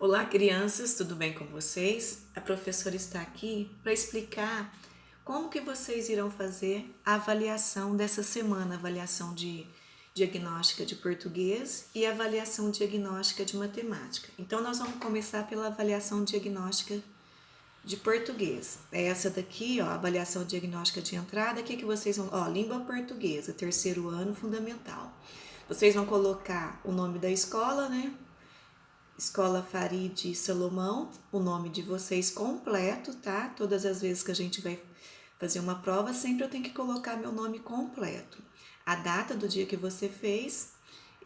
Olá, crianças, tudo bem com vocês? A professora está aqui para explicar como que vocês irão fazer a avaliação dessa semana, avaliação de diagnóstica de português e avaliação diagnóstica de matemática. Então, nós vamos começar pela avaliação diagnóstica de português. É essa daqui, ó, avaliação diagnóstica de entrada. O que vocês vão... Ó, língua portuguesa, terceiro ano, fundamental. Vocês vão colocar o nome da escola, né? Escola Farid Salomão, o nome de vocês completo, tá? Todas as vezes que a gente vai fazer uma prova, sempre eu tenho que colocar meu nome completo. A data do dia que você fez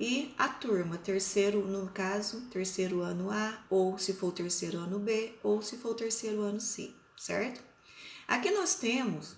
e a turma, terceiro, no caso, terceiro ano A, ou se for terceiro ano B, ou se for terceiro ano C, certo? Aqui nós temos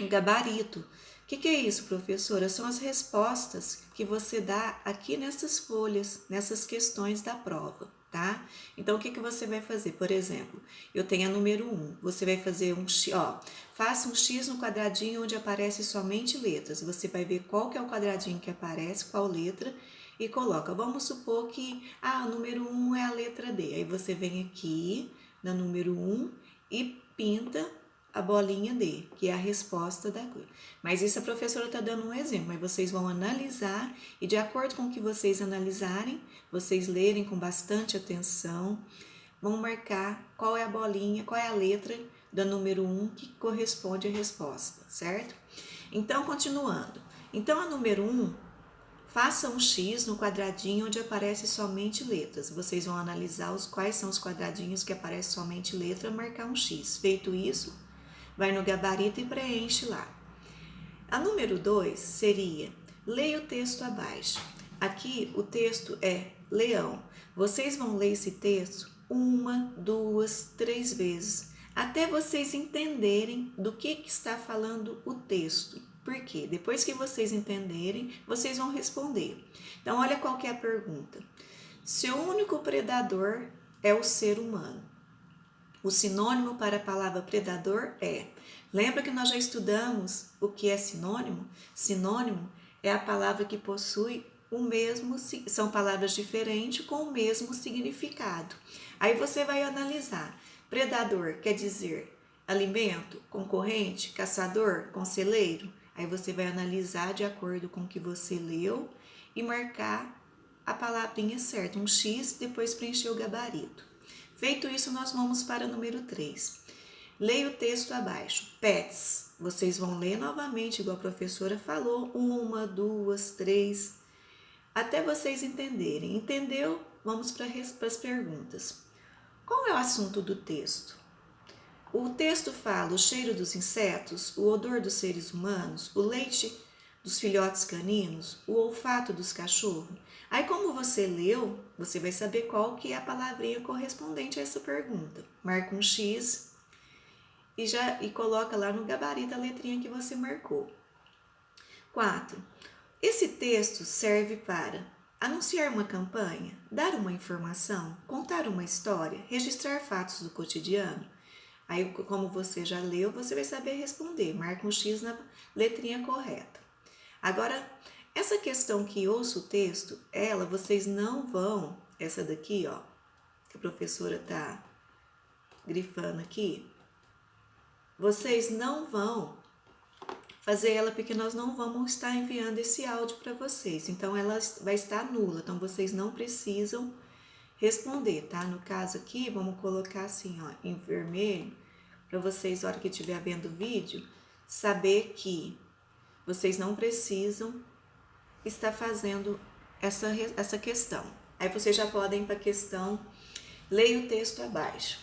um gabarito. O que é isso, professora? São as respostas que você dá aqui nessas folhas, nessas questões da prova, tá? Então, o que você vai fazer? Por exemplo, eu tenho a número 1, você vai fazer um X, ó, faça um X no quadradinho onde aparece somente letras. Você vai ver qual que é o quadradinho que aparece, qual letra, e coloca. Vamos supor que, o número 1 é a letra D. Aí você vem aqui na número 1 e pinta a bolinha D, que é a resposta da coisa. Mas isso a professora está dando um exemplo, mas vocês vão analisar e de acordo com o que vocês analisarem, vocês lerem com bastante atenção, vão marcar qual é a bolinha, qual é a letra da número 1 que corresponde à resposta, certo? Então, continuando. Então, a número 1, faça um X no quadradinho onde aparece somente letras. Vocês vão analisar quais são os quadradinhos que aparecem somente letra, marcar um X. Feito isso, vai no gabarito e preenche lá. A número 2 seria, leia o texto abaixo. Aqui o texto é leão. Vocês vão ler esse texto 1, 2, 3 vezes, até vocês entenderem do que está falando o texto. Por quê? Depois que vocês entenderem, vocês vão responder. Então, olha qual que é a pergunta. Se o único predador é o ser humano, o sinônimo para a palavra predador é... Lembra que nós já estudamos o que é sinônimo? Sinônimo é a palavra que possui o mesmo... São palavras diferentes com o mesmo significado. Aí você vai analisar. Predador quer dizer alimento, concorrente, caçador, conselheiro. Aí você vai analisar de acordo com o que você leu e marcar a palavrinha certa, um X, depois preencher o gabarito. Feito isso, nós vamos para o número 3. Leia o texto abaixo. Pets. Vocês vão ler novamente, igual a professora falou. 1, 2, 3. Até vocês entenderem. Entendeu? Vamos para as perguntas. Qual é o assunto do texto? O texto fala o cheiro dos insetos, o odor dos seres humanos, o leite dos filhotes caninos, o olfato dos cachorros. Aí, como você leu, você vai saber qual que é a palavrinha correspondente a essa pergunta. Marca um X e coloca lá no gabarito a letrinha que você marcou. 4. Esse texto serve para anunciar uma campanha, dar uma informação, contar uma história, registrar fatos do cotidiano. Aí, como você já leu, você vai saber responder. Marca um X na letrinha correta. Agora, essa questão que ouça o texto, vocês não vão... Essa daqui, ó, que a professora tá grifando aqui, vocês não vão fazer ela porque nós não vamos estar enviando esse áudio para vocês. Então, ela vai estar nula. Então, vocês não precisam responder, tá? No caso aqui, vamos colocar assim, ó, em vermelho, para vocês, na hora que estiver vendo o vídeo, saber que vocês não precisam estar fazendo essa questão. Aí vocês já podem ir para a questão, leia o texto abaixo.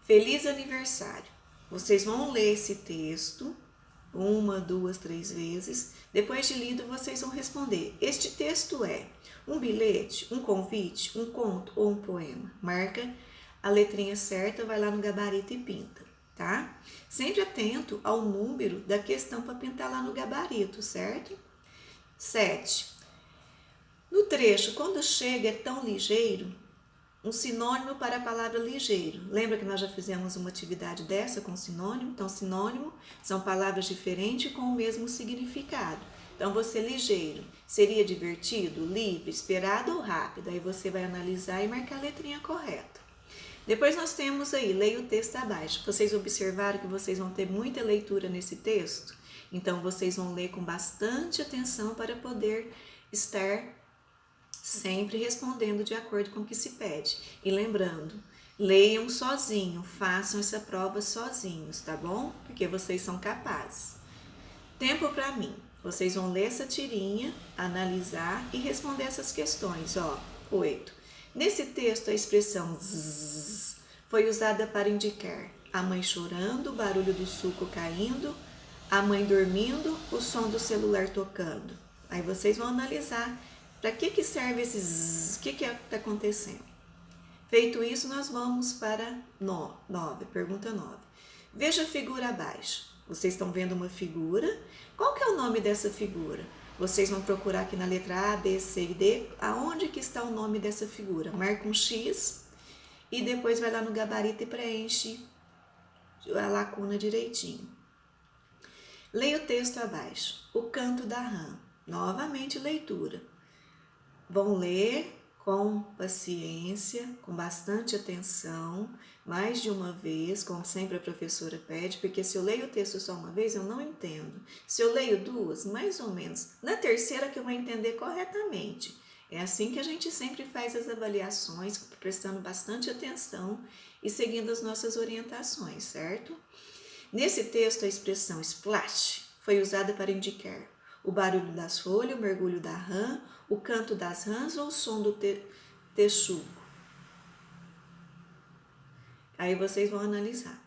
Feliz aniversário. Vocês vão ler esse texto 1, 2, 3 vezes. Depois de lido, vocês vão responder. Este texto é um bilhete, um convite, um conto ou um poema? Marca a letrinha certa, vai lá no gabarito e pinta, tá? Sempre atento ao número da questão para pintar lá no gabarito, certo? 7. No trecho, quando chega é tão ligeiro, um sinônimo para a palavra ligeiro. Lembra que nós já fizemos uma atividade dessa com sinônimo? Então, sinônimo são palavras diferentes com o mesmo significado. Então, você ligeiro, seria divertido, livre, esperado ou rápido? Aí você vai analisar e marcar a letrinha correta. Depois nós temos aí, leia o texto abaixo. Vocês observaram que vocês vão ter muita leitura nesse texto? Então, vocês vão ler com bastante atenção para poder estar sempre respondendo de acordo com o que se pede. E lembrando, leiam sozinho, façam essa prova sozinhos, tá bom? Porque vocês são capazes. Tempo para mim. Vocês vão ler essa tirinha, analisar e responder essas questões. 8. Nesse texto, a expressão zzz foi usada para indicar a mãe chorando, o barulho do suco caindo, a mãe dormindo, o som do celular tocando. Aí vocês vão analisar para que serve esse zzz, o que está acontecendo. Feito isso, nós vamos para 9, pergunta 9. Veja a figura abaixo. Vocês estão vendo uma figura. Qual que é o nome dessa figura? Vocês vão procurar aqui na letra A, B, C e D, aonde que está o nome dessa figura. Marca um X e depois vai lá no gabarito e preenche a lacuna direitinho. Leia o texto abaixo. O canto da rã. Novamente, leitura. Vão ler com paciência, com bastante atenção, mais de uma vez, como sempre a professora pede, porque se eu leio o texto só uma vez, eu não entendo. Se eu leio duas, mais ou menos. Na terceira que eu vou entender corretamente. É assim que a gente sempre faz as avaliações, prestando bastante atenção e seguindo as nossas orientações, certo? Nesse texto, a expressão splash foi usada para indicar o barulho das folhas, o mergulho da rã, o canto das rãs ou o som do texugo. Aí vocês vão analisar.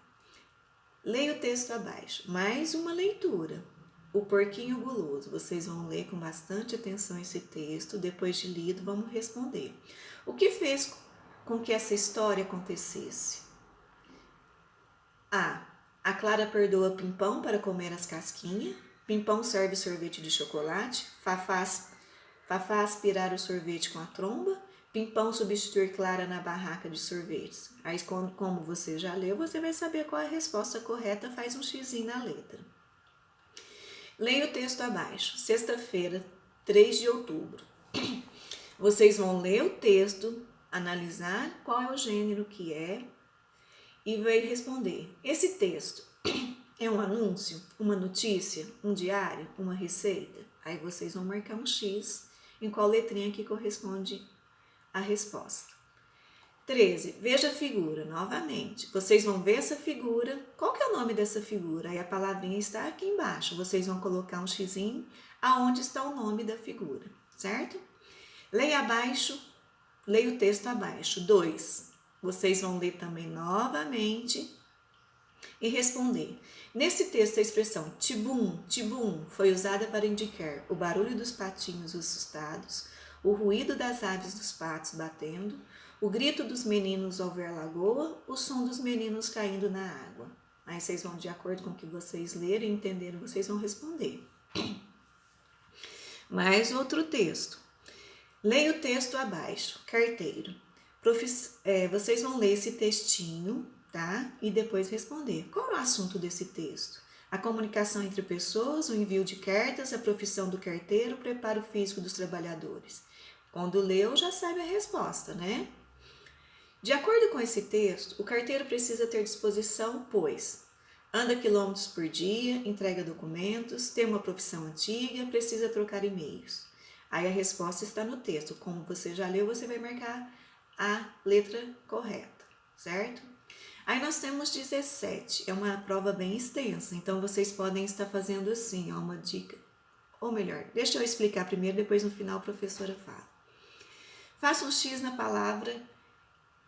Leia o texto abaixo. Mais uma leitura. O porquinho guloso. Vocês vão ler com bastante atenção esse texto. Depois de lido, vamos responder. O que fez com que essa história acontecesse? A. A Clara perdoa Pimpão para comer as casquinhas. Pimpão serve sorvete de chocolate. Fafá aspirar o sorvete com a tromba. Pimpão substituir Clara na barraca de sorvetes. Aí, como você já leu, você vai saber qual é a resposta correta, faz um xizinho na letra. Leia o texto abaixo. Sexta-feira, 3 de outubro. Vocês vão ler o texto, analisar qual é o gênero que é e vai responder. Esse texto é um anúncio, uma notícia, um diário, uma receita? Aí vocês vão marcar um X em qual letrinha que corresponde a resposta. 13. Veja a figura, novamente. Vocês vão ver essa figura. Qual que é o nome dessa figura? Aí a palavrinha está aqui embaixo. Vocês vão colocar um xizinho aonde está o nome da figura, certo? Leia abaixo, leia o texto abaixo. 2. Vocês vão ler também novamente e responder. Nesse texto, a expressão tibum, tibum foi usada para indicar o barulho dos patinhos assustados, o ruído das aves dos patos batendo, o grito dos meninos ao ver a lagoa, o som dos meninos caindo na água. Aí vocês vão, de acordo com o que vocês leram e entenderam, vocês vão responder. Mais outro texto. Leia o texto abaixo, carteiro. Vocês vão ler esse textinho, tá? E depois responder. Qual é o assunto desse texto? A comunicação entre pessoas, o envio de cartas, a profissão do carteiro, o preparo físico dos trabalhadores. Quando leu, já sabe a resposta, né? De acordo com esse texto, o carteiro precisa ter disposição, pois anda quilômetros por dia, entrega documentos, tem uma profissão antiga, precisa trocar e-mails. Aí a resposta está no texto. Como você já leu, você vai marcar a letra correta, certo? Aí nós temos 17, é uma prova bem extensa, então vocês podem estar fazendo assim, uma dica. Ou melhor, deixa eu explicar primeiro, depois no final a professora fala. Faça um X na palavra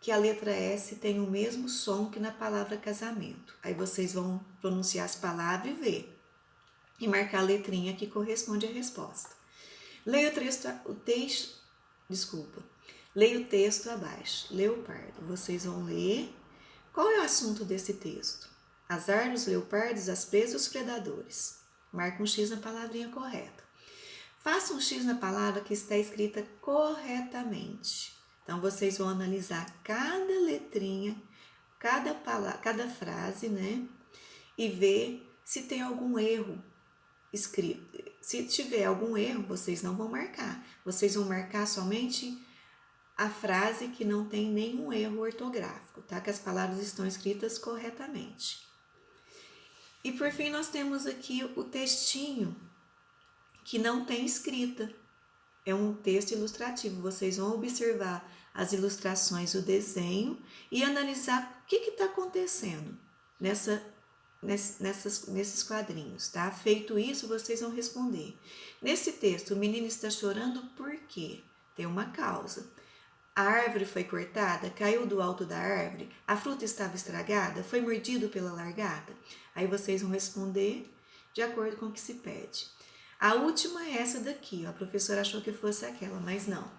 que a letra S tem o mesmo som que na palavra casamento. Aí vocês vão pronunciar as palavras e ver. E marcar a letrinha que corresponde à resposta. Leia o texto abaixo. Leopardo. Vocês vão ler. Qual é o assunto desse texto? Azar dos leopardos, as presas, os predadores. Marca um X na palavrinha correta. Faça um X na palavra que está escrita corretamente. Então, vocês vão analisar cada letrinha, cada frase, né? E ver se tem algum erro escrito. Se tiver algum erro, vocês não vão marcar. Vocês vão marcar somente a frase que não tem nenhum erro ortográfico, tá? Que as palavras estão escritas corretamente. E por fim, nós temos aqui o textinho que não tem escrita. É um texto ilustrativo. Vocês vão observar as ilustrações, o desenho e analisar o que está acontecendo nesses quadrinhos, tá? Feito isso, vocês vão responder. Nesse texto, o menino está chorando por quê? Tem uma causa. A árvore foi cortada, caiu do alto da árvore, a fruta estava estragada, foi mordido pela largata. Aí vocês vão responder de acordo com o que se pede. A última é essa daqui, ó. A professora achou que fosse aquela, mas não.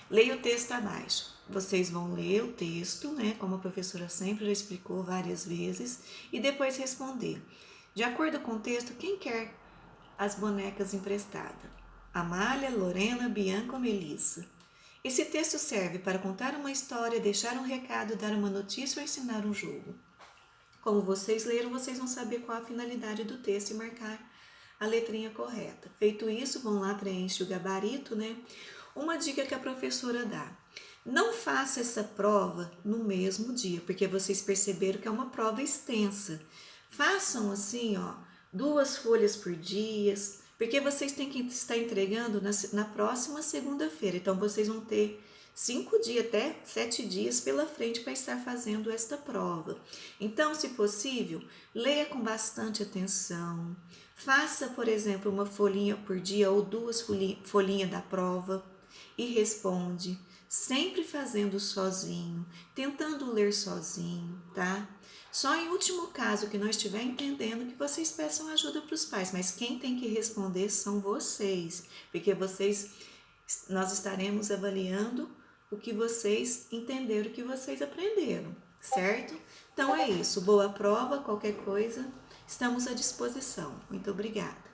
Leia o texto abaixo. Vocês vão ler o texto, né? Como a professora sempre já explicou várias vezes, e depois responder. De acordo com o texto, quem quer as bonecas emprestadas? Amália, Lorena, Bianca ou Melissa? Esse texto serve para contar uma história, deixar um recado, dar uma notícia ou ensinar um jogo. Como vocês leram, vocês vão saber qual a finalidade do texto e marcar a letrinha correta. Feito isso, vão lá, preenche o gabarito, né? Uma dica que a professora dá. Não faça essa prova no mesmo dia, porque vocês perceberam que é uma prova extensa. Façam assim, ó, 2 folhas por dia, porque vocês têm que estar entregando na próxima segunda-feira. Então, vocês vão ter 5 dias, até 7 dias pela frente para estar fazendo esta prova. Então, se possível, leia com bastante atenção. Faça, por exemplo, uma folhinha por dia ou 2 folhinhas da prova e responde, sempre fazendo sozinho, tentando ler sozinho, tá? Só em último caso que não estiver entendendo que vocês peçam ajuda para os pais, mas quem tem que responder são vocês, porque nós estaremos avaliando o que vocês entenderam, o que vocês aprenderam, certo? Então é isso, boa prova, qualquer coisa, estamos à disposição. Muito obrigada.